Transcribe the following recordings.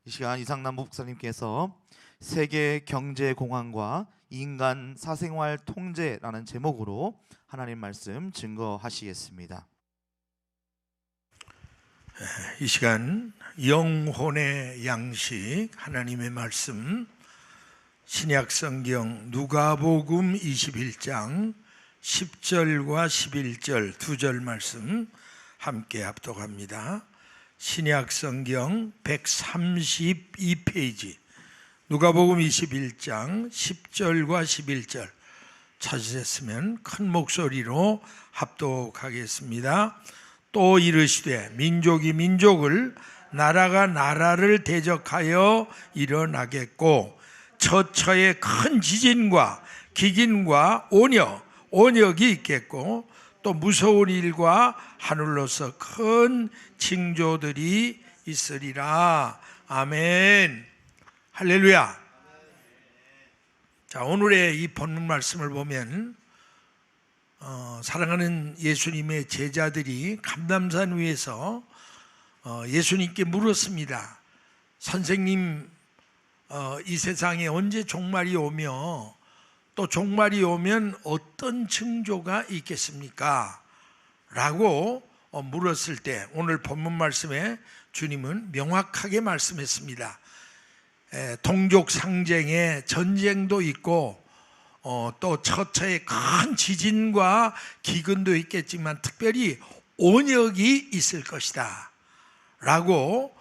이 시간 이상남 목사님께서 세계 경제 공황과 인간 사생활 통제라는 제목으로 하나님 말씀 증거하시겠습니다. 이 시간 영혼의 양식 하나님의 말씀 신약성경 누가복음 21장 10절과 11절 두 절 말씀 함께 합독합니다. 신약성경 132페이지 누가복음 21장 10절과 11절 찾으셨으면 큰 목소리로 합독하겠습니다. 또 이르시되 민족이 민족을 나라가 나라를 대적하여 일어나겠고 처처에 큰 지진과 기근과 온역이 있겠고 또 무서운 일과 하늘로서 큰 징조들이 있으리라. 아멘. 할렐루야. 자, 오늘의 이 본문 말씀을 보면 사랑하는 예수님의 제자들이 감람산 위에서 예수님께 물었습니다. 선생님, 이 세상에 언제 종말이 오며 또 종말이 오면 어떤 징조가 있겠습니까? 라고 물었을 때 오늘 본문 말씀에 주님은 명확하게 말씀했습니다. 동족 상쟁에 전쟁도 있고 또 처처에 큰 지진과 기근도 있겠지만 특별히 온역이 있을 것이다 라고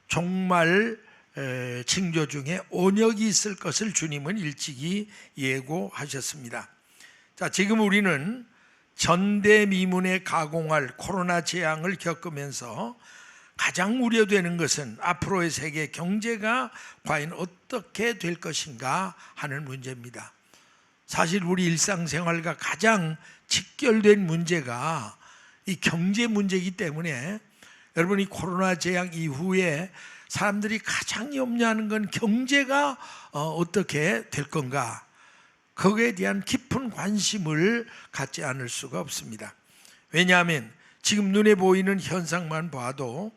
종말 징조 중에 온역이 있을 것을 주님은 일찍이 예고하셨습니다. 자, 지금 우리는 전대미문에 가공할 코로나 재앙을 겪으면서 가장 우려되는 것은 앞으로의 세계 경제가 과연 어떻게 될 것인가 하는 문제입니다. 사실 우리 일상생활과 가장 직결된 문제가 이 경제 문제이기 때문에 여러분이 코로나 재앙 이후에 사람들이 가장 염려하는 건 경제가 어떻게 될 건가, 거기에 대한 깊은 관심을 갖지 않을 수가 없습니다. 왜냐하면 지금 눈에 보이는 현상만 봐도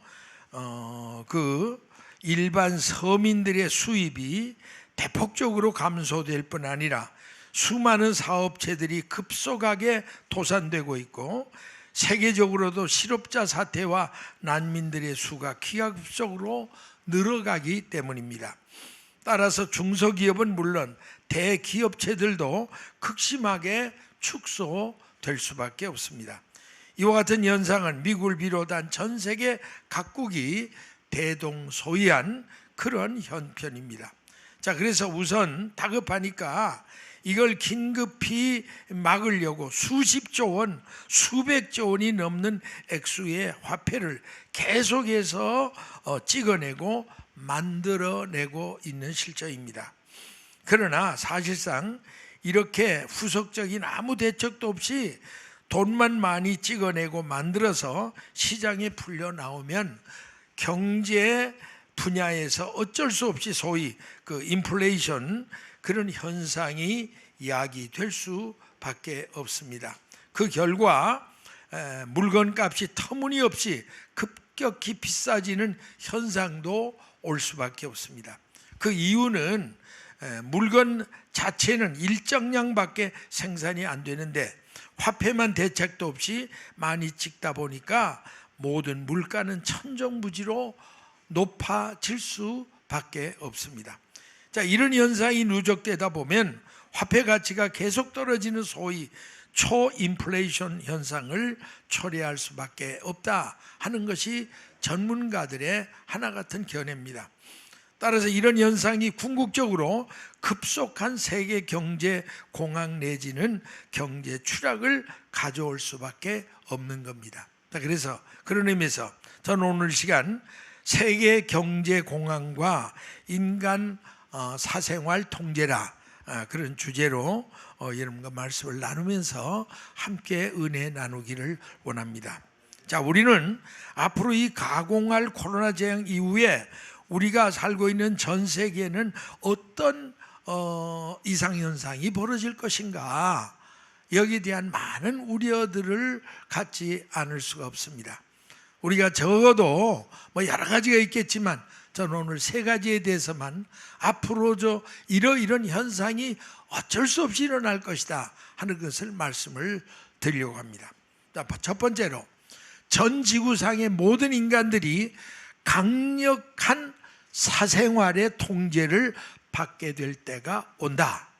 그 일반 서민들의 수입이 대폭적으로 감소될 뿐 아니라 수많은 사업체들이 급속하게 도산되고 있고 세계적으로도 실업자 사태와 난민들의 수가 기하급수적으로 늘어가기 때문입니다. 따라서 중소기업은 물론 대기업체들도 극심하게 축소될 수밖에 없습니다. 이와 같은 현상은 미국을 비롯한 전 세계 각국이 대동소이한 그런 형편입니다. 자, 그래서 우선 다급하니까 이걸 긴급히 막으려고 수십조 원, 수백조 원이 넘는 액수의 화폐를 계속해서 찍어내고 만들어내고 있는 실정입니다. 그러나 사실상 이렇게 후속적인 아무 대책도 없이 돈만 많이 찍어내고 만들어서 시장에 풀려 나오면 경제 분야에서 어쩔 수 없이 소위 그 인플레이션 그런 현상이 야기될 수밖에 없습니다. 그 결과 물건값이 터무니없이 급격히 비싸지는 현상도 올 수밖에 없습니다. 그 이유는 물건 자체는 일정량밖에 생산이 안 되는데 화폐만 대책도 없이 많이 찍다 보니까 모든 물가는 천정부지로 높아질 수밖에 없습니다. 자, 이런 현상이 누적되다 보면 화폐 가치가 계속 떨어지는 소위 초인플레이션 현상을 초래할 수밖에 없다 하는 것이 전문가들의 하나 같은 견해입니다. 따라서 이런 현상이 궁극적으로 급속한 세계 경제 공황 내지는 경제 추락을 가져올 수밖에 없는 겁니다. 자, 그래서 그런 의미에서 저는 오늘 시간 세계 경제 공황과 인간 사생활 통제라 그런 주제로 여러분과 말씀을 나누면서 함께 은혜 나누기를 원합니다. 자, 우리는 앞으로 이 가공할 코로나 재앙 이후에 우리가 살고 있는 전 세계에는 어떤 이상현상이 벌어질 것인가, 여기에 대한 많은 우려들을 갖지 않을 수가 없습니다. 우리가 적어도 뭐 여러 가지가 있겠지만 저는 오늘 세 가지에 대해서만 앞으로 이러이런 현상이 어쩔 수 없이 일어날 것이다 하는 것을 말씀을 드리려고 합니다. 자, 첫 번째로 전 지구상의 모든 인간들이 강력한 사생활의 통제를 받게 될 때가 온다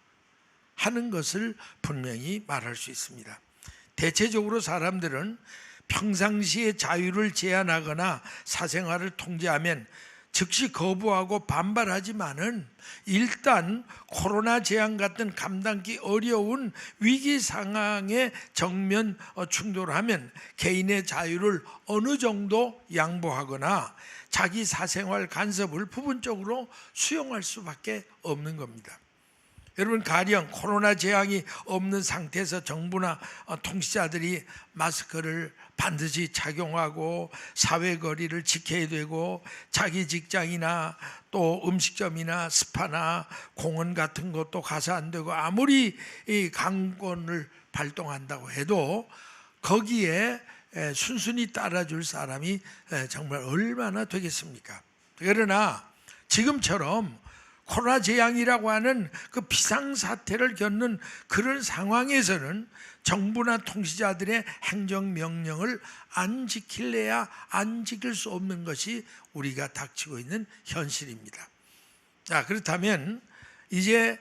하는 것을 분명히 말할 수 있습니다. 대체적으로 사람들은 평상시에 자유를 제한하거나 사생활을 통제하면 즉시 거부하고 반발하지만은 일단 코로나 재앙 같은 감당기 어려운 위기 상황에 정면 충돌하면 개인의 자유를 어느 정도 양보하거나 자기 사생활 간섭을 부분적으로 수용할 수밖에 없는 겁니다. 여러분, 가령 코로나 재앙이 없는 상태에서 정부나 통치자들이 마스크를 반드시 착용하고 사회거리를 지켜야 되고 자기 직장이나 또 음식점이나 스파나 공원 같은 것도 가서 안 되고 아무리 이 강권을 발동한다고 해도 거기에 순순히 따라줄 사람이 정말 얼마나 되겠습니까? 그러나 지금처럼 코로나 재앙이라고 하는 그 비상사태를 겪는 그런 상황에서는 정부나 통치자들의 행정명령을 안 지킬래야 안 지킬 수 없는 것이 우리가 닥치고 있는 현실입니다. 자, 그렇다면 이제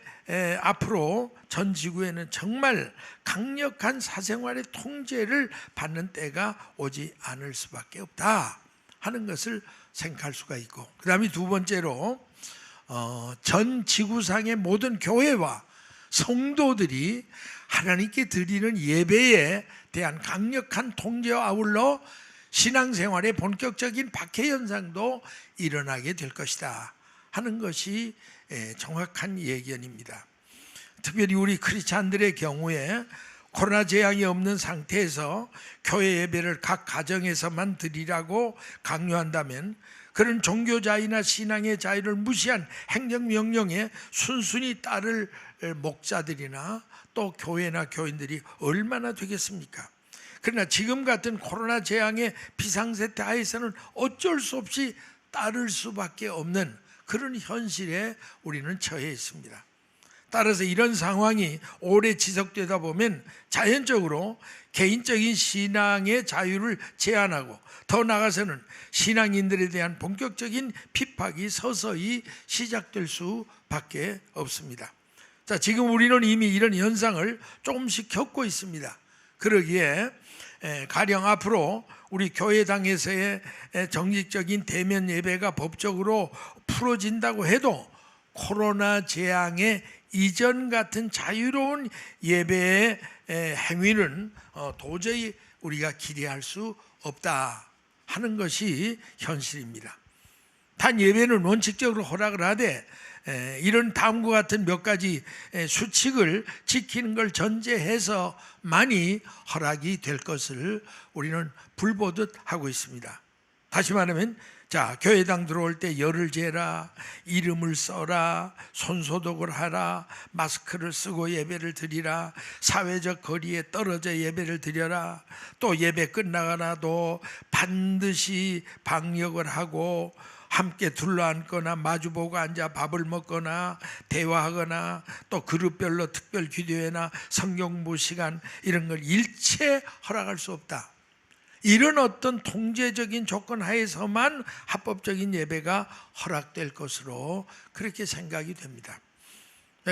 앞으로 전 지구에는 정말 강력한 사생활의 통제를 받는 때가 오지 않을 수밖에 없다 하는 것을 생각할 수가 있고, 그 다음에 두 번째로 전 지구상의 모든 교회와 성도들이 하나님께 드리는 예배에 대한 강력한 통제와 아울러 신앙생활의 본격적인 박해 현상도 일어나게 될 것이다 하는 것이 정확한 예견입니다. 특별히 우리 크리스찬들의 경우에 코로나 재앙이 없는 상태에서 교회 예배를 각 가정에서만 드리라고 강요한다면 그런 종교 자유나 신앙의 자유를 무시한 행정명령에 순순히 따를 목자들이나 또 교회나 교인들이 얼마나 되겠습니까? 그러나 지금 같은 코로나 재앙의 비상세태 하에서는 어쩔 수 없이 따를 수밖에 없는 그런 현실에 우리는 처해 있습니다. 따라서 이런 상황이 오래 지속되다 보면 자연적으로 개인적인 신앙의 자유를 제한하고 더 나아가서는 신앙인들에 대한 본격적인 핍박이 서서히 시작될 수밖에 없습니다. 자, 지금 우리는 이미 이런 현상을 조금씩 겪고 있습니다. 그러기에 가령 앞으로 우리 교회당에서의 정식적인 대면 예배가 법적으로 풀어진다고 해도 코로나 재앙의 이전 같은 자유로운 예배의 행위는 도저히 우리가 기대할 수 없다 하는 것이 현실입니다. 단 예배는 원칙적으로 허락을 하되 이런 다음과 같은 몇 가지 수칙을 지키는 걸 전제해서만이 허락이 될 것을 우리는 불보듯 하고 있습니다. 다시 말하면 자, 교회당 들어올 때 열을 재라, 이름을 써라, 손소독을 하라, 마스크를 쓰고 예배를 드리라, 사회적 거리에 떨어져 예배를 드려라, 또 예배 끝나가나도 반드시 방역을 하고 함께 둘러앉거나 마주보고 앉아 밥을 먹거나 대화하거나 또 그룹별로 특별 기도회나 성경부 시간 이런 걸 일체 허락할 수 없다. 이런 어떤 통제적인 조건 하에서만 합법적인 예배가 허락될 것으로 그렇게 생각이 됩니다.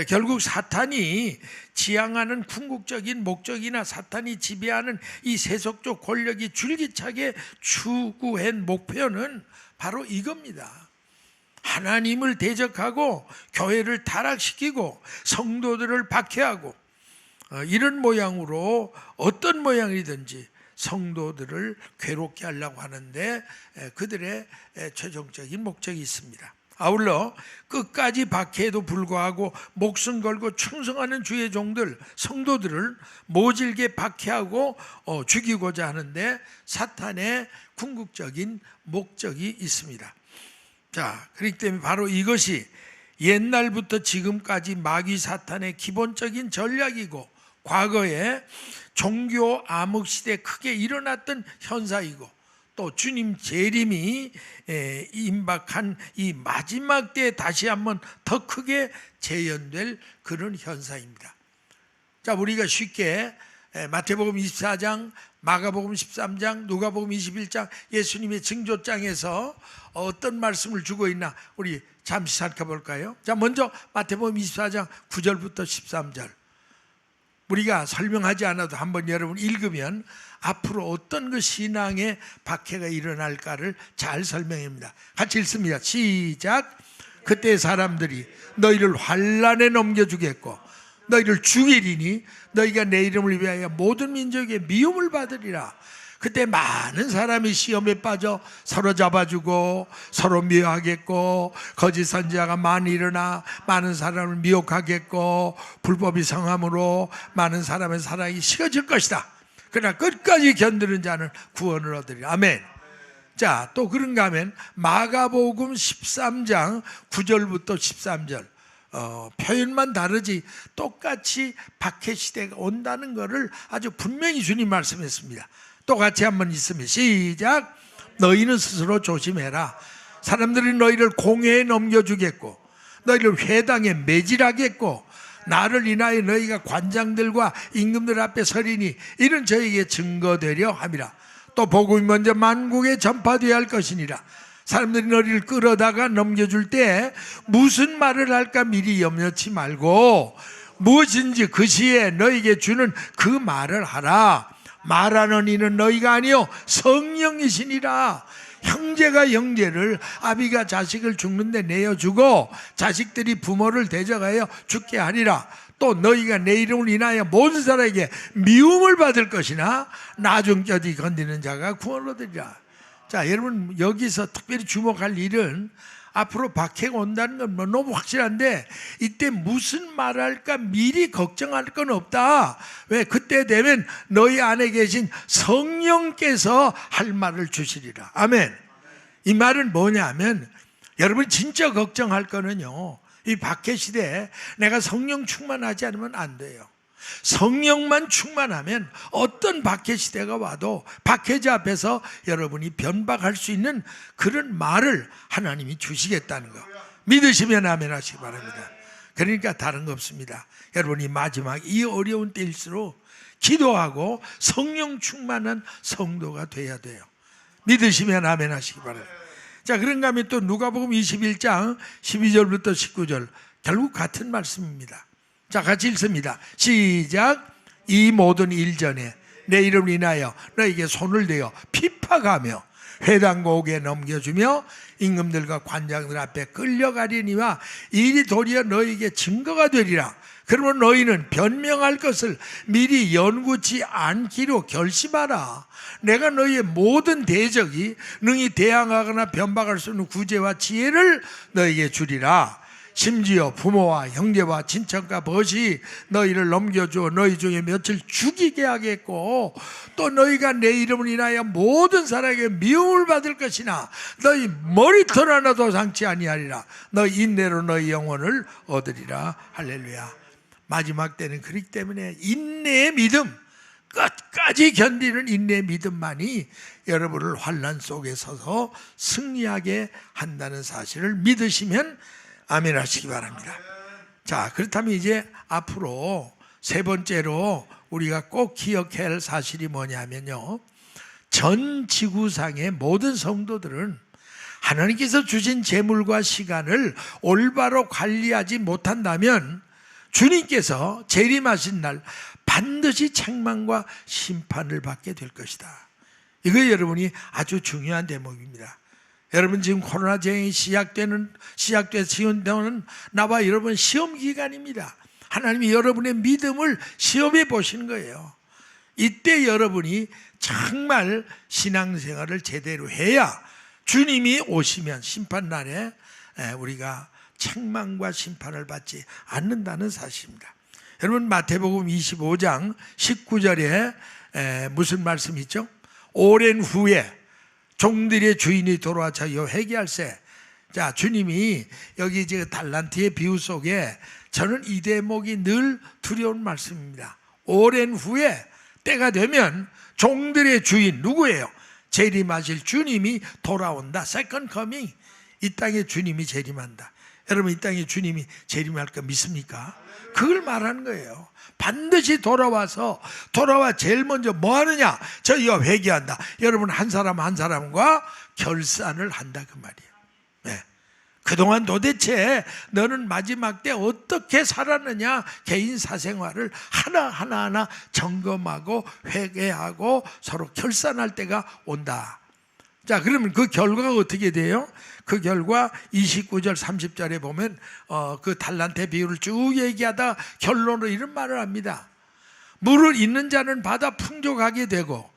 결국 사탄이 지향하는 궁극적인 목적이나 사탄이 지배하는 이 세속적 권력이 줄기차게 추구한 목표는 바로 이겁니다. 하나님을 대적하고 교회를 타락시키고 성도들을 박해하고 이런 모양으로 어떤 모양이든지 성도들을 괴롭게 하려고 하는데 그들의 최종적인 목적이 있습니다. 아울러 끝까지 박해에도 불구하고 목숨 걸고 충성하는 주의 종들, 성도들을 모질게 박해하고 죽이고자 하는데 사탄의 궁극적인 목적이 있습니다. 자, 그렇기 때문에 바로 이것이 옛날부터 지금까지 마귀 사탄의 기본적인 전략이고 과거에 종교 암흑 시대에 크게 일어났던 현상이고 또 주님 재림이 임박한 이 마지막 때에 다시 한번 더 크게 재현될 그런 현상입니다. 자, 우리가 쉽게 마태복음 24장, 마가복음 13장, 누가복음 21장 예수님의 징조장에서 어떤 말씀을 주고 있나 우리 잠시 살펴볼까요? 자, 먼저 마태복음 24장 9절부터 13절 우리가 설명하지 않아도 한번 여러분 읽으면 앞으로 어떤 그 신앙의 박해가 일어날까를 잘 설명합니다. 같이 읽습니다. 시작. 그때 사람들이 너희를 환난에 넘겨주겠고 너희를 죽이리니 너희가 내 이름을 위하여 모든 민족의 미움을 받으리라. 그때 많은 사람이 시험에 빠져 서로 잡아주고 서로 미워하겠고 거짓 선지자가 많이 일어나 많은 사람을 미혹하겠고 불법이 성함으로 많은 사람의 사랑이 식어질 것이다. 그러나 끝까지 견디는 자는 구원을 얻으리라. 아멘. 자, 또 그런가 하면 마가복음 13장 9절부터 13절 표현만 다르지 똑같이 박해 시대가 온다는 것을 아주 분명히 주님 말씀했습니다. 또 같이 한번 있으면 시작. 너희는 스스로 조심해라. 사람들이 너희를 공회에 넘겨주겠고 너희를 회당에 매질하겠고 나를 인하여 너희가 관장들과 임금들 앞에 서리니 이는 저에게 증거되려 함이라. 또 복음이 먼저 만국에 전파되어야 할 것이니라. 사람들이 너희를 끌어다가 넘겨줄 때 무슨 말을 할까 미리 염려치 말고 무엇인지 그 시에 너희에게 주는 그 말을 하라. 말하는 이는 너희가 아니요 성령이시니라. 형제가 형제를, 아비가 자식을 죽는데 내어주고 자식들이 부모를 대적하여 죽게 하리라. 또 너희가 내 이름을 인하여 모든 사람에게 미움을 받을 것이나 나중까지 건디는 자가 구원을 얻으리라. 자, 여러분 여기서 특별히 주목할 일은 앞으로 박해가 온다는 건 뭐 너무 확실한데 이때 무슨 말을 할까 미리 걱정할 건 없다. 왜? 그때 되면 너희 안에 계신 성령께서 할 말을 주시리라. 아멘. 이 말은 뭐냐면 여러분 진짜 걱정할 거는요, 이 박해 시대에 내가 성령 충만하지 않으면 안 돼요. 성령만 충만하면 어떤 박해 시대가 와도 박해자 앞에서 여러분이 변박할 수 있는 그런 말을 하나님이 주시겠다는 거 믿으시면 아멘 하시기 바랍니다. 그러니까 다른 거 없습니다. 여러분이 마지막 이 어려운 때일수록 기도하고 성령 충만한 성도가 돼야 돼요. 믿으시면 아멘 하시기 바랍니다. 자, 그런가 하면 또 누가복음 21장 12절부터 19절 결국 같은 말씀입니다. 자, 같이 읽습니다. 시작. 이 모든 일 전에 내 이름을 인하여 너에게 손을 대어 핍박하며 회당고에 넘겨주며 임금들과 관장들 앞에 끌려가리니와 일이 도리어 너에게 증거가 되리라. 그러면 너희는 변명할 것을 미리 연구치 않기로 결심하라. 내가 너희의 모든 대적이 능히 대항하거나 변박할 수 있는 구제와 지혜를 너에게 주리라. 심지어 부모와 형제와 친척과 벗이 너희를 넘겨주어 너희 중에 며칠 죽이게 하겠고 또 너희가 내 이름을 인하여 모든 사람에게 미움을 받을 것이나 너희 머리털 하나도 상치 아니하리라. 너희 인내로 너희 영혼을 얻으리라. 할렐루야. 마지막 때는 그렇기 때문에 인내의 믿음, 끝까지 견디는 인내의 믿음만이 여러분을 환난 속에 서서 승리하게 한다는 사실을 믿으시면 아멘 하시기 바랍니다. 자, 그렇다면 이제 앞으로 세 번째로 우리가 꼭 기억해야 할 사실이 뭐냐면요, 전 지구상의 모든 성도들은 하나님께서 주신 재물과 시간을 올바로 관리하지 못한다면 주님께서 재림하신 날 반드시 책망과 심판을 받게 될 것이다. 이거 여러분이 아주 중요한 대목입니다. 여러분 지금 코로나 재앙이 시작돼서 지원되는 나와 여러분 시험 기간입니다. 하나님이 여러분의 믿음을 시험해 보시는 거예요. 이때 여러분이 정말 신앙생활을 제대로 해야 주님이 오시면 심판날에 우리가 책망과 심판을 받지 않는다는 사실입니다. 여러분 마태복음 25장 19절에 무슨 말씀이 있죠? 오랜 후에 종들의 주인이 돌아와 자기와 회개할세. 자, 주님이 여기 이제 달란트의 비유 속에 저는 이 대목이 늘 두려운 말씀입니다. 오랜 후에 때가 되면 종들의 주인 누구예요? 재림하실 주님이 돌아온다. Second coming. 이 땅에 주님이 재림한다. 여러분, 이 땅에 주님이 재림할 거 믿습니까? 그걸 말하는 거예요. 반드시 돌아와 제일 먼저 뭐 하느냐? 저희가 회개한다. 여러분, 한 사람 한 사람과 결산을 한다, 그 말이에요. 네. 그동안 도대체 너는 마지막 때 어떻게 살았느냐? 개인 사생활을 하나하나 점검하고 회개하고 서로 결산할 때가 온다. 자, 그러면 그 결과가 어떻게 돼요? 그 결과 29절 30절에 보면 그 달란트의 비유를 쭉 얘기하다 결론으로 이런 말을 합니다. 물을 있는 자는 받아 풍족하게 되고,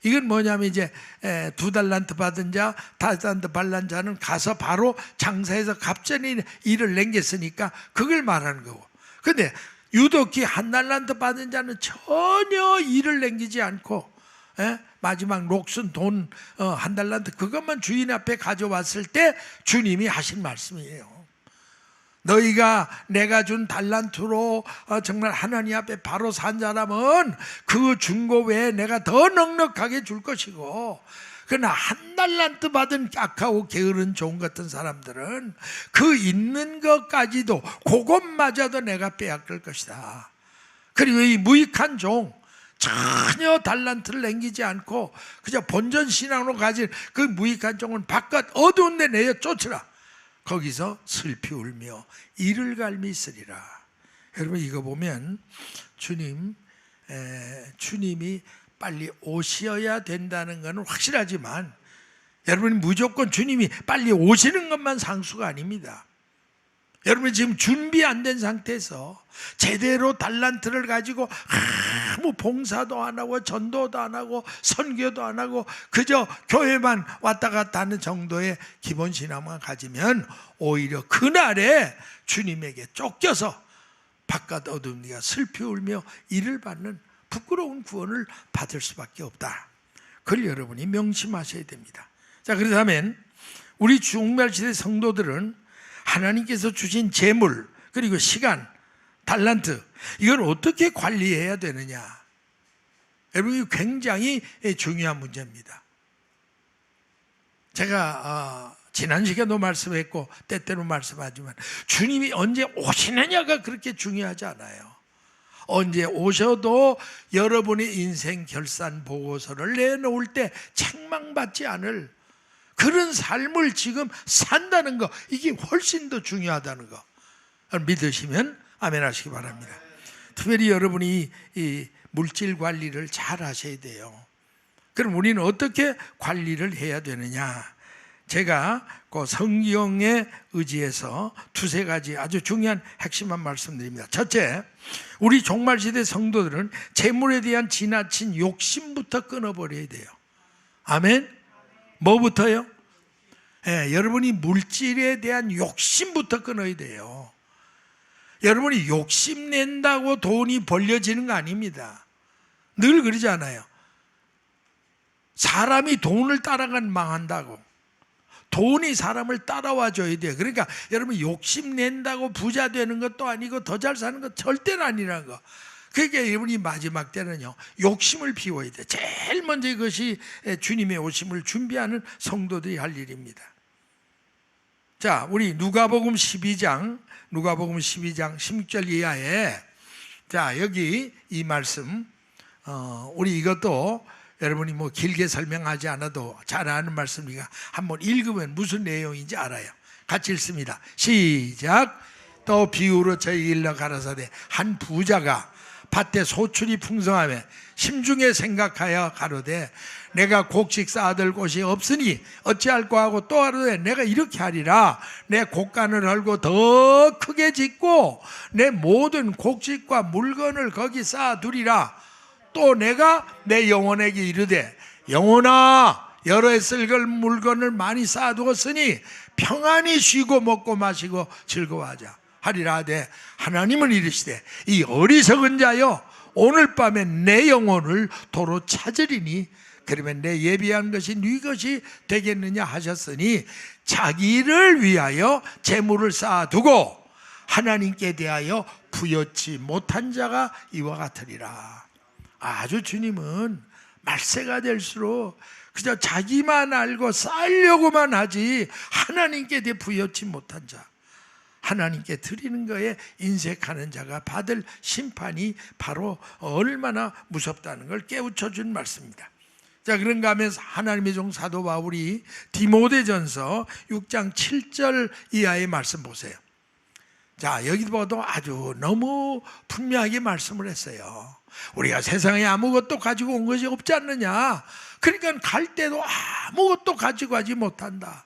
이건 뭐냐면 이제 2달란트 받은 자, 5달란트 받은 자는 가서 바로 장사해서 갑자기 일을 남겼으니까 그걸 말하는 거고. 근데 유독히 1달란트 받은 자는 전혀 일을 남기지 않고 마지막 녹슨 돈 1달란트 그것만 주인 앞에 가져왔을 때 주님이 하신 말씀이에요. 너희가 내가 준 달란트로 정말 하나님 앞에 바로 산 사람은 그 준 거 외에 내가 더 넉넉하게 줄 것이고, 그러나 1달란트 받은 악하고 게으른 종 같은 사람들은 그 있는 것까지도 그것마저도 내가 빼앗길 것이다. 그리고 이 무익한 종, 전혀 달란트를 남기지 않고 그저 본전 신앙으로 가진 그 무익한 종은 바깥 어두운 데 내어 쫓으라. 거기서 슬피 울며 이를 갈미 있으리라. 여러분, 이거 보면 주님이 빨리 오셔야 된다는 것은 확실하지만, 여러분이 무조건 주님이 빨리 오시는 것만 상수가 아닙니다. 여러분이 지금 준비 안 된 상태에서 제대로 달란트를 가지고 아무 봉사도 안 하고 전도도 안 하고 선교도 안 하고 그저 교회만 왔다 갔다 하는 정도의 기본 신앙만 가지면 오히려 그날에 주님에게 쫓겨서 바깥 어두운 데가 슬피 울며 이를 받는 부끄러운 구원을 받을 수밖에 없다. 그걸 여러분이 명심하셔야 됩니다. 자, 그렇다면 우리 종말시대 성도들은 하나님께서 주신 재물, 그리고 시간, 달란트, 이걸 어떻게 관리해야 되느냐? 여러분, 이거 굉장히 중요한 문제입니다. 제가 지난 시간도 말씀했고 때때로 말씀하지만 주님이 언제 오시느냐가 그렇게 중요하지 않아요. 언제 오셔도 여러분의 인생 결산 보고서를 내놓을 때 책망받지 않을 그런 삶을 지금 산다는 거, 이게 훨씬 더 중요하다는 거 믿으시면 아멘 하시기 바랍니다. 특별히 여러분이 이 물질 관리를 잘 하셔야 돼요. 그럼 우리는 어떻게 관리를 해야 되느냐? 제가 그 성경에 의지해서 두세 가지 아주 중요한 핵심만 말씀드립니다. 첫째, 우리 종말시대 성도들은 재물에 대한 지나친 욕심부터 끊어버려야 돼요. 아멘? 뭐부터요? 여러분이 물질에 대한 욕심부터 끊어야 돼요. 여러분이 욕심낸다고 돈이 벌려지는 거 아닙니다. 늘 그러지 않아요. 사람이 돈을 따라가면 망한다고. 돈이 사람을 따라와 줘야 돼요. 그러니까 여러분, 욕심낸다고 부자 되는 것도 아니고 더 잘 사는 것 절대는 아니라는 거. 그러니까 여러분이 마지막 때는요, 욕심을 비워야 돼요. 제일 먼저 이것이 주님의 오심을 준비하는 성도들이 할 일입니다. 자, 우리 누가복음 12장 16절 이하에, 자, 여기 이 말씀, 우리 이것도 여러분이 뭐 길게 설명하지 않아도 잘 아는 말씀이니까 한번 읽으면 무슨 내용인지 알아요. 같이 읽습니다. 시작. 또 비유로 저희 일러 가라사대 한 부자가 밭에 소출이 풍성하며 심중에 생각하여 가로되 내가 곡식 쌓아둘 곳이 없으니 어찌할꼬 하고 또 가로되 내가 이렇게 하리라. 내 곡간을 헐고 더 크게 짓고 내 모든 곡식과 물건을 거기 쌓아두리라. 또 내가 내 영혼에게 이르되 영혼아, 여러 해 쓸 물건을 많이 쌓아두었으니 평안히 쉬고 먹고 마시고 즐거워하자 하리라 하되 하나님은 이르시되 이 어리석은 자여, 오늘 밤에 내 영혼을 도로 찾으리니 그러면 내 예비한 것이 네 것이 되겠느냐 하셨으니 자기를 위하여 재물을 쌓아두고 하나님께 대하여 부여치 못한 자가 이와 같으리라. 아주 주님은 말세가 될수록 그저 자기만 알고 쌓으려고만 하지 하나님께 부여치 못한 자, 하나님께 드리는 거에 인색하는 자가 받을 심판이 바로 얼마나 무섭다는 걸 깨우쳐 준 말씀입니다. 자, 그런가 하면서 하나님의 종 사도 바울이 디모데전서 6장 7절 이하의 말씀 보세요. 자, 여기도 봐도 아주 너무 분명하게 말씀을 했어요. 우리가 세상에 아무것도 가지고 온 것이 없지 않느냐. 그러니까 갈 때도 아무것도 가지고 가지 못한다.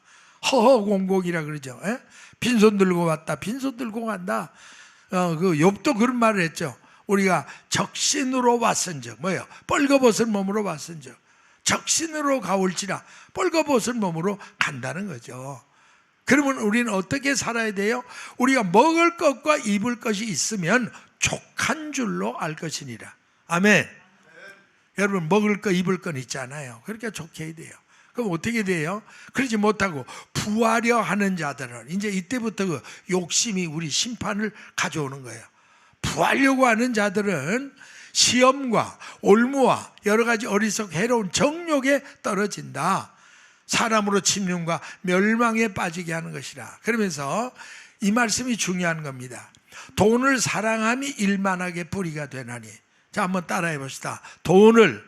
허허공공이라 그러죠. 에? 빈손 들고 왔다, 빈손 들고 간다. 그 욥도 그런 말을 했죠. 우리가 적신으로 왔은즉, 뭐예요? 뻘거벗은 몸으로 왔은즉, 적신으로 가올지라 뻘거벗은 몸으로 간다는 거죠. 그러면 우리는 어떻게 살아야 돼요? 우리가 먹을 것과 입을 것이 있으면 족한 줄로 알 것이니라. 아멘. 여러분, 먹을 거 입을 건 있잖아요. 그러니까 족해야 돼요. 그럼 어떻게 돼요? 그러지 못하고 부하려 하는 자들은 이제 이때부터 그 욕심이 우리 심판을 가져오는 거예요. 부하려고 하는 자들은 시험과 올무와 여러 가지 어리석 해로운 정욕에 떨어진다. 사람으로 침륜과 멸망에 빠지게 하는 것이라. 그러면서 이 말씀이 중요한 겁니다. 돈을 사랑함이 일만하게 뿌리가 되나니. 자, 한번 따라해 봅시다. 돈을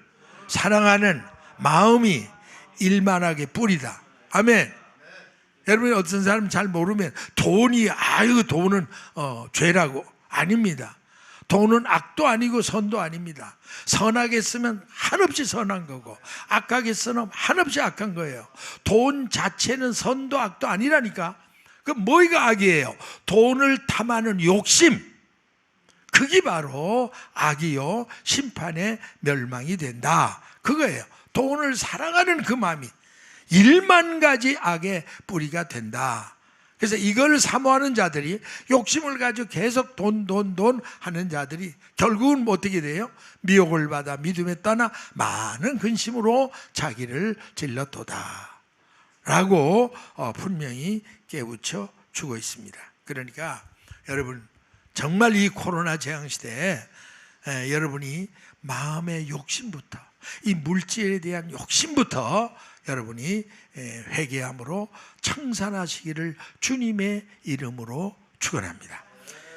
사랑하는 마음이 일만하게 뿌리다. 아멘. 여러분이 어떤 사람 잘 모르면 돈이 돈은 죄라고. 아닙니다. 돈은 악도 아니고 선도 아닙니다. 선하게 쓰면 한없이 선한 거고 악하게 쓰면 한없이 악한 거예요. 돈 자체는 선도 악도 아니라니까. 그럼 뭐가 악이에요? 돈을 탐하는 욕심, 그게 바로 악이요 심판의 멸망이 된다, 그거예요. 돈을 사랑하는 그 마음이 1만 가지 악의 뿌리가 된다. 그래서 이걸 사모하는 자들이, 욕심을 가지고 계속 돈 하는 자들이 결국은 어떻게 돼요? 미혹을 받아 믿음에 떠나 많은 근심으로 자기를 질렀도다 라고 분명히 깨우쳐 주고 있습니다. 그러니까 여러분, 정말 이 코로나 재앙 시대에 여러분이 마음의 욕심부터, 이 물질에 대한 욕심부터 여러분이 회개함으로 청산하시기를 주님의 이름으로 축원합니다.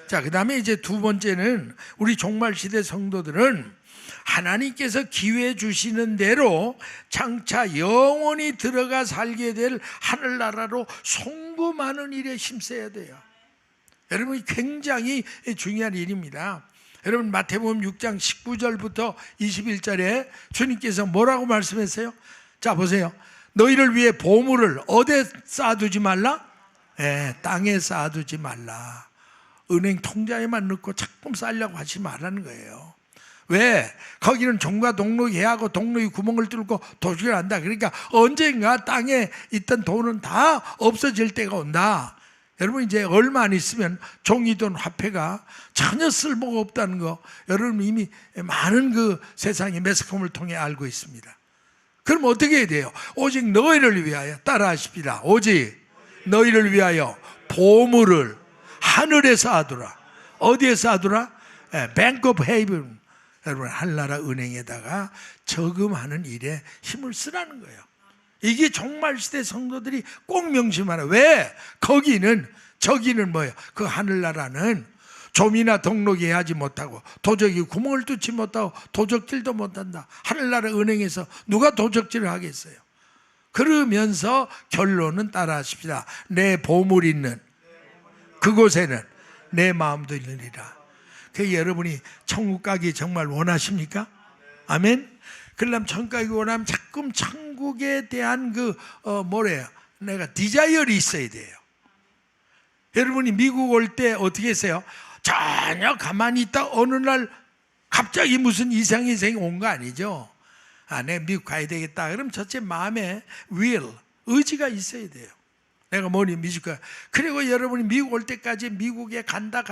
자, 그 다음에 이제 두 번째는 우리 종말시대 성도들은 하나님께서 기회 주시는 대로 장차 영원히 들어가 살게 될 하늘나라로 송금하는 일에 힘써야 돼요. 여러분, 굉장히 중요한 일입니다. 여러분, 마태복음 6장 19절부터 21절에 주님께서 뭐라고 말씀했어요? 자, 보세요. 너희를 위해 보물을 어디에 쌓아두지 말라? 땅에 쌓아두지 말라. 은행 통장에만 넣고 자꾸 쌓으려고 하지 말라는 거예요. 왜? 거기는 종과 동록이 하고 동록이 구멍을 뚫고 도둑을 한다. 그러니까 언젠가 땅에 있던 돈은 다 없어질 때가 온다. 여러분, 이제 얼마 안 있으면 종이돈 화폐가 전혀 쓸모가 없다는 거 여러분 이미 많은 그 세상의 매스컴을 통해 알고 있습니다. 그럼 어떻게 해야 돼요? 오직 너희를 위하여, 따라하십시다. 오직 너희를 위하여 보물을 하늘에 쌓아두라. 어디에 쌓아두라? Bank of Heaven. 여러분, 하늘나라 은행에다가 저금하는 일에 힘을 쓰라는 거예요. 이게 종말시대 성도들이 꼭 명심하라. 왜? 저기는 뭐예요? 그 하늘나라는 좀이나 등록이 하지 못하고 도적이 구멍을 뚫지 못하고 도적질도 못한다. 하늘나라 은행에서 누가 도적질을 하겠어요? 그러면서 결론은 따라하십시다. 내 보물 있는 그곳에는 내 마음도 있느니라. 그 여러분이 천국 가기 정말 원하십니까? 아멘. 그러려면 천국 가기 원하면 자꾸 천국에 대한 내가 디자이어를 있어야 돼요. 여러분이 미국 올 때 어떻게 했어요? 전혀 가만히 있다 어느 날 갑자기 무슨 이상이 온 거 아니죠? 내가 미국 가야 되겠다. 그럼 첫째 마음에 의지가 있어야 돼요. 내가 뭐니 미국 가. 그리고 여러분이 미국 올 때까지 미국에 간다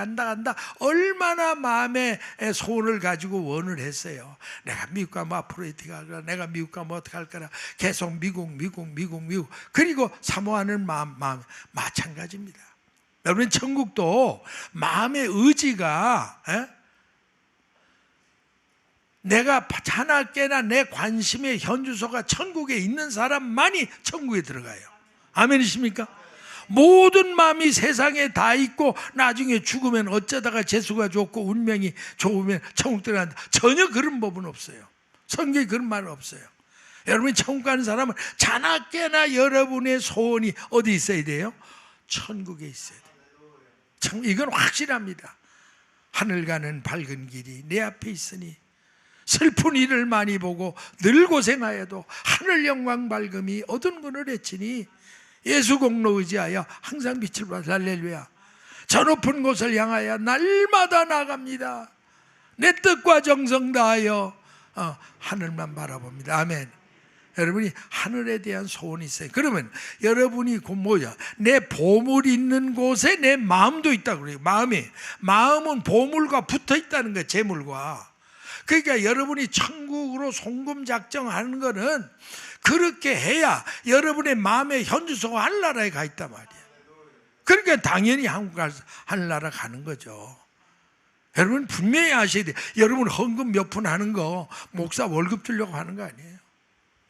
얼마나 마음의 소원을 가지고 원을 했어요. 내가 미국 가면 앞으로 어떻게 할까? 내가 미국 가면 어떻게 할 거라. 계속 미국. 그리고 사모하는 마음 마찬가지입니다. 여러분, 천국도 마음의 의지가 내가 하나께나 내 관심의 현주소가 천국에 있는 사람만이 천국에 들어가요. 아멘이십니까? 모든 마음이 세상에 다 있고 나중에 죽으면 어쩌다가 재수가 좋고 운명이 좋으면 천국 들어간다. 전혀 그런 법은 없어요. 성경에 그런 말은 없어요. 여러분이 천국 가는 사람은 자나깨나 여러분의 소원이 어디 있어야 돼요? 천국에 있어야 돼요. 이건 확실합니다. 하늘 가는 밝은 길이 내 앞에 있으니 슬픈 일을 많이 보고 늘 고생하여도 하늘 영광 밝음이 어두운 군을 헤치니 예수 공로 의지하여 항상 빛을 받아. 할렐루야. 저 높은 곳을 향하여 날마다 나갑니다. 내 뜻과 정성 다하여 하늘만 바라봅니다. 아멘. 여러분이 하늘에 대한 소원이 있어요. 그러면 여러분이 내 보물이 있는 곳에 내 마음도 있다고 그래요. 마음은 보물과 붙어 있다는 거예요. 재물과. 그러니까 여러분이 천국으로 송금 작정하는 거는 그렇게 해야 여러분의 마음의 현주소가 하늘나라에 가 있단 말이에요. 그러니까 당연히 하늘나라 가는 거죠. 여러분 분명히 아셔야 돼요. 여러분 헌금 몇 푼 하는 거 목사 월급 주려고 하는 거 아니에요.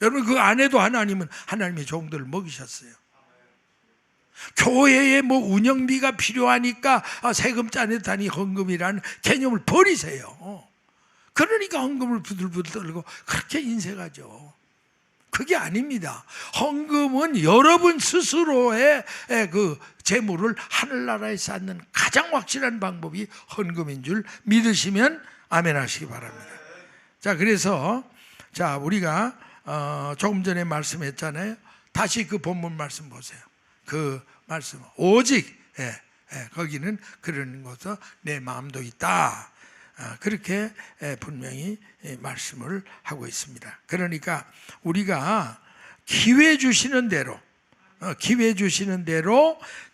여러분 그 안에도 하나님은 하나님의 종들을 먹이셨어요. 교회에 운영비가 필요하니까 세금 짜냈다니 헌금이라는 개념을 버리세요. 그러니까 헌금을 부들부들 떨고 그렇게 인색하죠. 그게 아닙니다. 헌금은 여러분 스스로의 그 재물을 하늘나라에 쌓는 가장 확실한 방법이 헌금인 줄 믿으시면 아멘 하시기 바랍니다. 자, 그래서 우리가 조금 전에 말씀했잖아요. 다시 그 본문 말씀 보세요. 그 말씀 오직 거기는 그런 곳에 내 마음도 있다. 그렇게 분명히 말씀을 하고 있습니다. 그러니까 우리가 기회 주시는 대로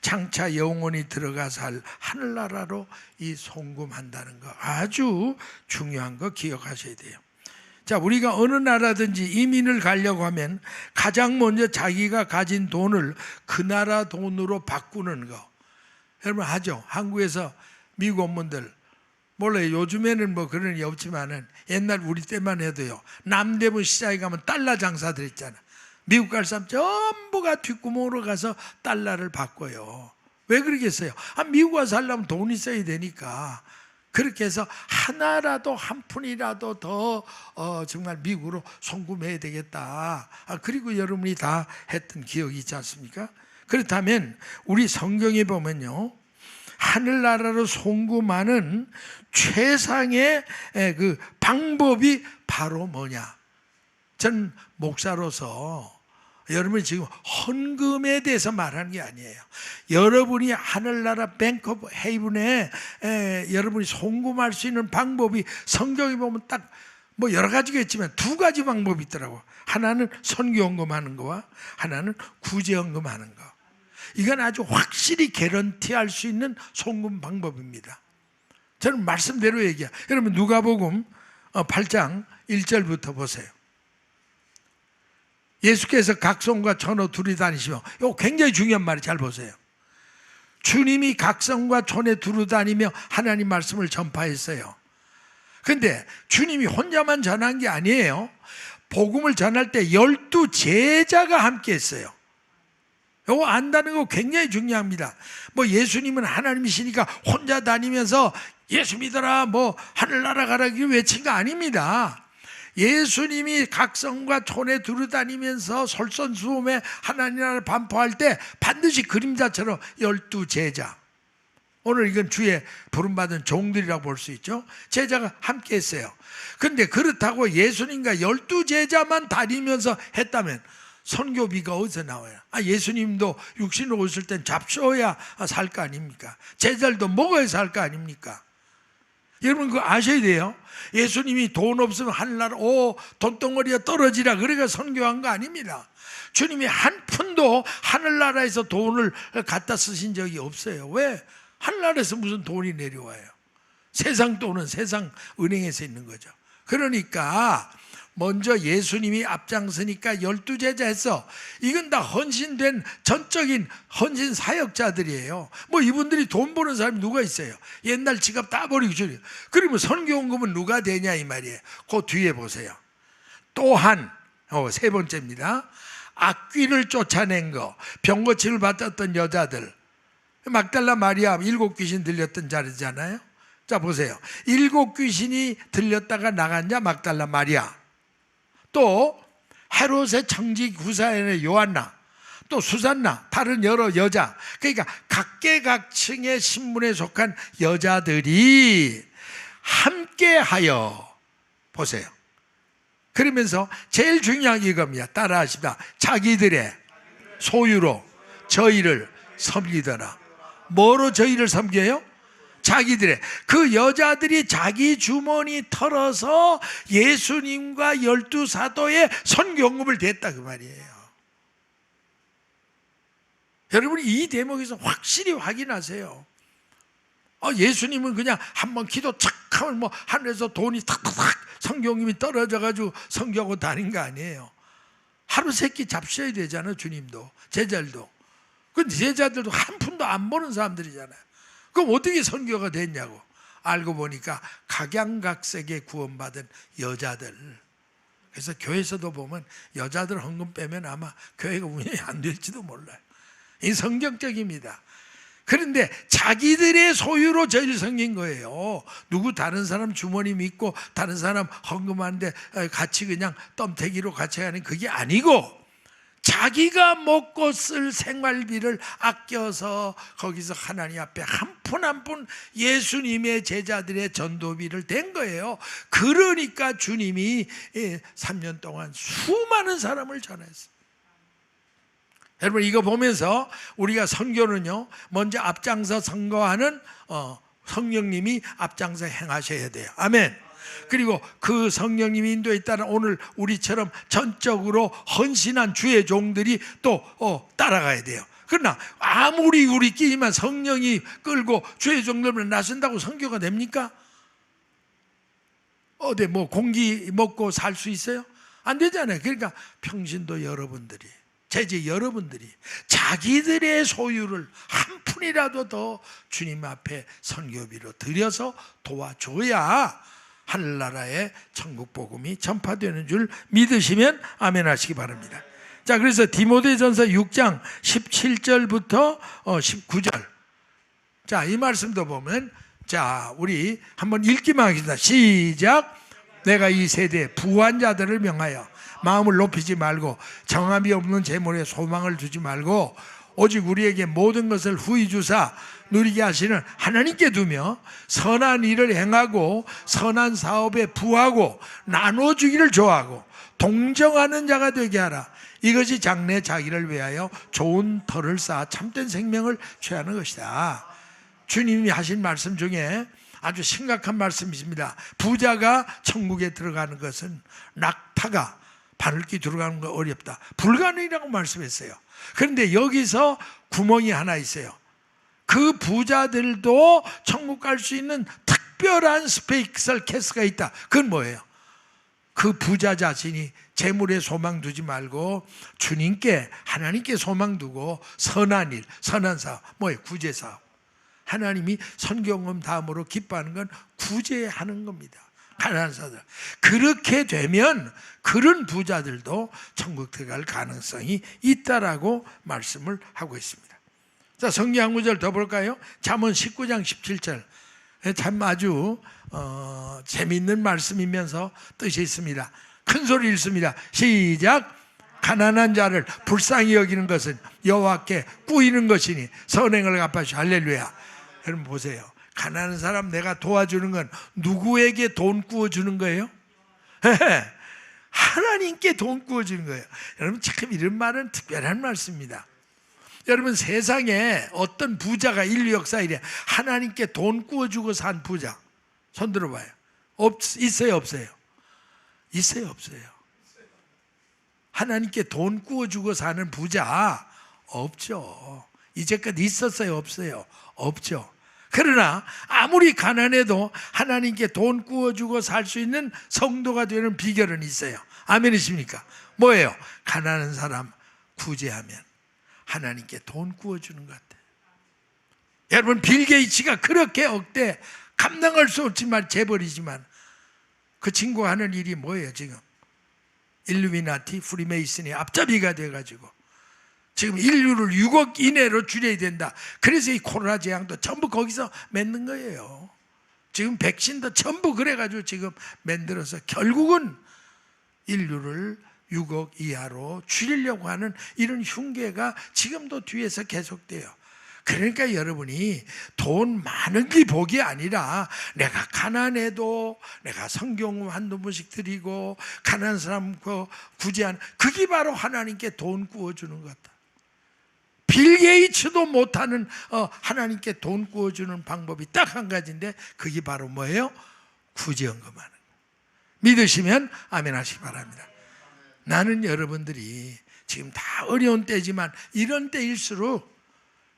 장차 영원히 들어가서 할 하늘나라로 이 송금한다는 거 아주 중요한 거 기억하셔야 돼요. 자, 우리가 어느 나라든지 이민을 가려고 하면 가장 먼저 자기가 가진 돈을 그 나라 돈으로 바꾸는 거 여러분 하죠. 한국에서 미국 업무들 몰라요. 요즘에는 그런 게 없지만은 옛날 우리 때만 해도요. 남대문 시장에 가면 달러 장사들 있잖아. 미국 갈 사람 전부가 뒷구멍으로 가서 달러를 바꿔요. 왜 그러겠어요? 미국 와서 살려면 돈이 있어야 되니까. 그렇게 해서 하나라도 한 푼이라도 더 정말 미국으로 송금해야 되겠다. 그리고 여러분이 다 했던 기억이 있지 않습니까? 그렇다면 우리 성경에 보면요. 하늘나라로 송금하는 최상의 그 방법이 바로 뭐냐? 전 목사로서 여러분이 지금 헌금에 대해서 말하는 게 아니에요. 여러분이 하늘나라 뱅크 오브 헤이븐에 여러분이 송금할 수 있는 방법이 성경에 보면 딱 여러 가지가 있지만 두 가지 방법이 있더라고. 하나는 선교헌금하는 거와 하나는 구제헌금하는 거. 이건 아주 확실히 개런티할 수 있는 송금 방법입니다. 저는 말씀대로 얘기해요. 여러분 누가복음 8장 1절부터 보세요. 예수께서 각성과 촌에 두루 다니시며, 이거 굉장히 중요한 말이 잘 보세요. 주님이 각성과 촌에 두루 다니며 하나님 말씀을 전파했어요. 그런데 주님이 혼자만 전한 게 아니에요. 복음을 전할 때 12 제자가 함께 했어요. 이거 안다는 거 굉장히 중요합니다. 예수님은 하나님이시니까 혼자 다니면서 예수 믿어라 하늘나라 가라기 외친 거 아닙니다. 예수님이 각성과 촌에 두루 다니면서 솔선수범에 하나님 나라를 반포할 때 반드시 그림자처럼 12 제자, 오늘 이건 주의 부름받은 종들이라고 볼 수 있죠. 제자가 함께 했어요. 그런데 그렇다고 예수님과 12 제자만 다니면서 했다면 선교비가 어디서 나와요? 예수님도 육신으로 오실 땐 잡숴야 살 거 아닙니까? 제자들도 먹어야 살 거 아닙니까? 여러분 그거 아셔야 돼요. 예수님이 돈 없으면 하늘나라 돈덩어리가 떨어지라 그래가 선교한 거 아닙니다. 주님이 한 푼도 하늘나라에서 돈을 갖다 쓰신 적이 없어요. 왜? 하늘나라에서 무슨 돈이 내려와요? 세상 돈은 세상 은행에서 있는 거죠. 그러니까 먼저 예수님이 앞장서니까 12제자 했어. 이건 다 헌신된 전적인 헌신 사역자들이에요. 뭐 이분들이 돈 버는 사람이 누가 있어요? 옛날 지갑 다 버리고 주려. 그러면 선교원금은 누가 되냐 이 말이에요. 그 뒤에 보세요. 또한 세 번째입니다. 악귀를 쫓아낸 거, 병고침을 받았던 여자들. 막달라 마리아 7귀신 들렸던 자리잖아요. 자 보세요. 7귀신이 들렸다가 나간 자 막달라 마리아, 또 헤롯의 청지 구사의 요한나, 또 수산나, 다른 여러 여자. 그러니까 각계각층의 신분에 속한 여자들이 함께하여 보세요. 그러면서 제일 중요한 게 이겁니다. 따라하십니다. 자기들의 소유로 저희를 섬기더라. 뭐로 저희를 섬겨요? 자기들의, 그 여자들이 자기 주머니 털어서 예수님과 12사도의 선교원금을 댔다 그 말이에요. 여러분이 이 대목에서 확실히 확인하세요. 예수님은 그냥 한번 기도 착 하면 뭐 하늘에서 돈이 탁탁탁 선교원금이 떨어져가지고 선교하고 다닌 거 아니에요. 하루 세끼 잡셔야 되잖아요. 주님도 제자들도. 근데 제자들도 한 푼도 안 버는 사람들이잖아요. 그럼 어떻게 선교가 됐냐고. 알고 보니까 각양각색에 구원받은 여자들. 그래서 교회에서도 보면 여자들 헌금 빼면 아마 교회가 운영이 안 될지도 몰라요. 이 성경적입니다. 그런데 자기들의 소유로 저희를 섬긴 거예요. 누구 다른 사람 주머니 믿고 다른 사람 헌금하는데 같이 그냥 덤태기로 같이 가는 그게 아니고, 자기가 먹고 쓸 생활비를 아껴서 거기서 하나님 앞에 한 푼 한 푼 예수님의 제자들의 전도비를 댄 거예요. 그러니까 주님이 3년 동안 수많은 사람을 전했어요. 여러분 이거 보면서 우리가 선교는요, 먼저 앞장서 선거하는 성령님이 앞장서 행하셔야 돼요. 아멘. 그리고 그 성령님이 인도에 따라 오늘 우리처럼 전적으로 헌신한 주의 종들이 또 따라가야 돼요. 그러나 아무리 우리끼리만 성령이 끌고 주의 종들만 나선다고 선교가 됩니까? 어디 뭐 공기 먹고 살 수 있어요? 안 되잖아요. 그러니까 평신도 여러분들이, 제지 여러분들이 자기들의 소유를 한 푼이라도 더 주님 앞에 선교비로 들여서 도와줘야 하늘나라의 천국 복음이 전파되는 줄 믿으시면 아멘 하시기 바랍니다. 자, 그래서 디모데전서 6장 17절부터 19절. 자, 이 말씀도 보면, 자, 우리 한번 읽기만 하겠습니다. 시작. 내가 이 세대에 부한 자들을 명하여 마음을 높이지 말고 정함이 없는 재물에 소망을 두지 말고 오직 우리에게 모든 것을 후히 주사 누리게 하시는 하나님께 두며 선한 일을 행하고 선한 사업에 부하고 나눠주기를 좋아하고 동정하는 자가 되게 하라. 이것이 장래 자기를 위하여 좋은 터를 쌓아 참된 생명을 취하는 것이다. 주님이 하신 말씀 중에 아주 심각한 말씀이십니다. 부자가 천국에 들어가는 것은 낙타가 바늘기 들어가는 거 어렵다. 불가능이라고 말씀했어요. 그런데 여기서 구멍이 하나 있어요. 그 부자들도 천국 갈 수 있는 특별한 스페셜 케이스가 있다. 그건 뭐예요? 그 부자 자신이 재물에 소망 두지 말고 주님께, 하나님께 소망 두고 선한 일, 선한 사업, 뭐예요? 구제 사업. 하나님이 선교원금 다음으로 기뻐하는 건 구제하는 겁니다. 가난한 사람들. 그렇게 되면 그런 부자들도 천국 들어갈 가능성이 있다라고 말씀을 하고 있습니다. 자, 성경 한 구절 더 볼까요? 잠언 19장 17절. 참 아주 재미있는 말씀이면서 뜻이 있습니다. 큰 소리 읽습니다. 시작. 가난한 자를 불쌍히 여기는 것은 여호와께 꾸이는 것이니 선행을 갚아주시오. 할렐루야. 여러분 보세요. 가난한 사람 내가 도와주는 건 누구에게 돈 구워주는 거예요? 하나님께 돈 구워주는 거예요. 여러분 참 이런 말은 특별한 말씀입니다. 여러분 세상에 어떤 부자가 인류 역사에 하나님께 돈 구워주고 산 부자 손 들어봐요. 있어요 없어요? 있어요 없어요? 하나님께 돈 구워주고 사는 부자 없죠. 이제껏 있었어요 없어요? 없죠. 그러나 아무리 가난해도 하나님께 돈 구워주고 살 수 있는 성도가 되는 비결은 있어요. 아멘이십니까? 뭐예요? 가난한 사람 구제하면 하나님께 돈 구워주는 것 같아요. 여러분, 빌 게이츠가 그렇게 억대 감당할 수 없지만 재벌이지만 그 친구가 하는 일이 뭐예요? 지금 일루미나티, 프리메이슨이 앞잡이가 돼가지고 지금 인류를 6억 이내로 줄여야 된다. 그래서 이 코로나 재앙도 전부 거기서 맺는 거예요. 지금 백신도 전부 그래가지고 지금 만들어서 결국은 인류를 6억 이하로 줄이려고 하는 이런 흉계가 지금도 뒤에서 계속돼요. 그러니까 여러분이 돈 많은 게 복이 아니라 내가 가난해도 내가 성경 한두 번씩 드리고 가난한 사람 구제하는 그게 바로 하나님께 돈 구워주는 거다. 빌 게이츠도 못하는 하나님께 돈 구워주는 방법이 딱 한 가지인데 그게 바로 뭐예요? 구제헌금하는 거. 믿으시면 아멘 하시기 바랍니다. 나는 여러분들이 지금 다 어려운 때지만 이런 때일수록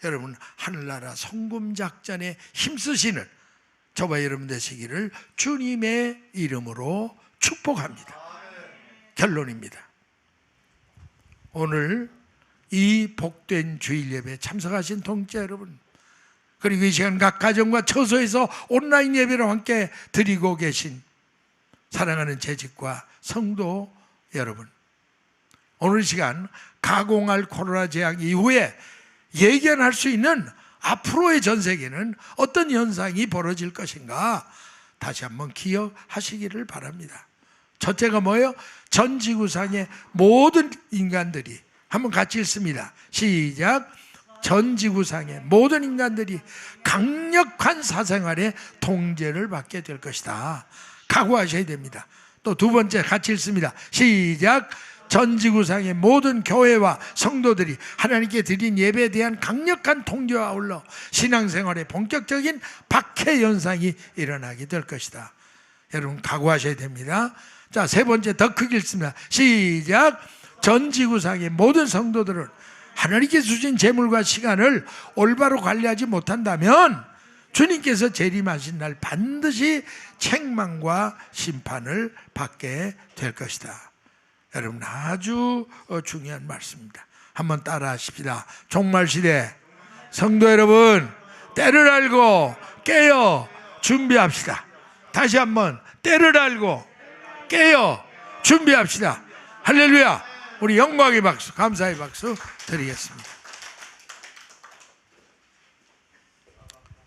여러분 하늘나라 성금작전에 힘쓰시는 저와 여러분 되시기를 주님의 이름으로 축복합니다. 결론입니다. 오늘 이 복된 주일 예배에 참석하신 동체 여러분, 그리고 이 시간 각 가정과 처소에서 온라인 예배를 함께 드리고 계신 사랑하는 재직과 성도 여러분, 오늘 시간 가공할 코로나 재앙 이후에 예견할 수 있는 앞으로의 전 세계는 어떤 현상이 벌어질 것인가 다시 한번 기억하시기를 바랍니다. 첫째가 뭐예요? 전 지구상의 모든 인간들이, 한번 같이 읽습니다. 시작. 전 지구상의 모든 인간들이 강력한 사생활의 통제를 받게 될 것이다. 각오하셔야 됩니다. 또 두 번째 같이 읽습니다. 시작. 전 지구상의 모든 교회와 성도들이 하나님께 드린 예배에 대한 강력한 통제와 아울러 신앙생활의 본격적인 박해 현상이 일어나게 될 것이다. 여러분 각오하셔야 됩니다. 자, 세 번째 더 크게 읽습니다. 시작. 전 지구상의 모든 성도들은 하나님께서 주신 재물과 시간을 올바로 관리하지 못한다면 주님께서 재림하신 날 반드시 책망과 심판을 받게 될 것이다. 여러분 아주 중요한 말씀입니다. 한번 따라 하십시다. 종말시대 성도 여러분, 때를 알고 깨어 준비합시다. 다시 한번 때를 알고 깨어 준비합시다. 할렐루야. 우리 영광의 박수, 감사의 박수 드리겠습니다.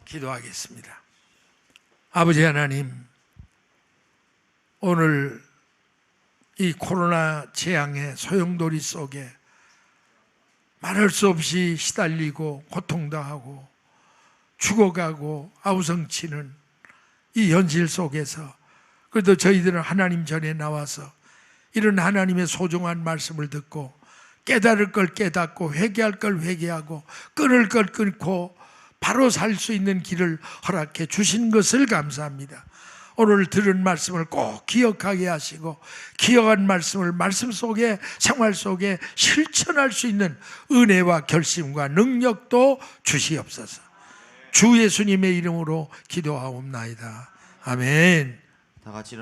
기도하겠습니다. 아버지 하나님, 오늘 이 코로나 재앙의 소용돌이 속에 말할 수 없이 시달리고 고통당하고 죽어가고 아우성치는 이 현실 속에서 그래도 저희들은 하나님 전에 나와서 이런 하나님의 소중한 말씀을 듣고 깨달을 걸 깨닫고 회개할 걸 회개하고 끊을 걸 끊고 바로 살 수 있는 길을 허락해 주신 것을 감사합니다. 오늘 들은 말씀을 꼭 기억하게 하시고 기억한 말씀을 말씀 속에 생활 속에 실천할 수 있는 은혜와 결심과 능력도 주시옵소서. 주 예수님의 이름으로 기도하옵나이다. 아멘. 다 같이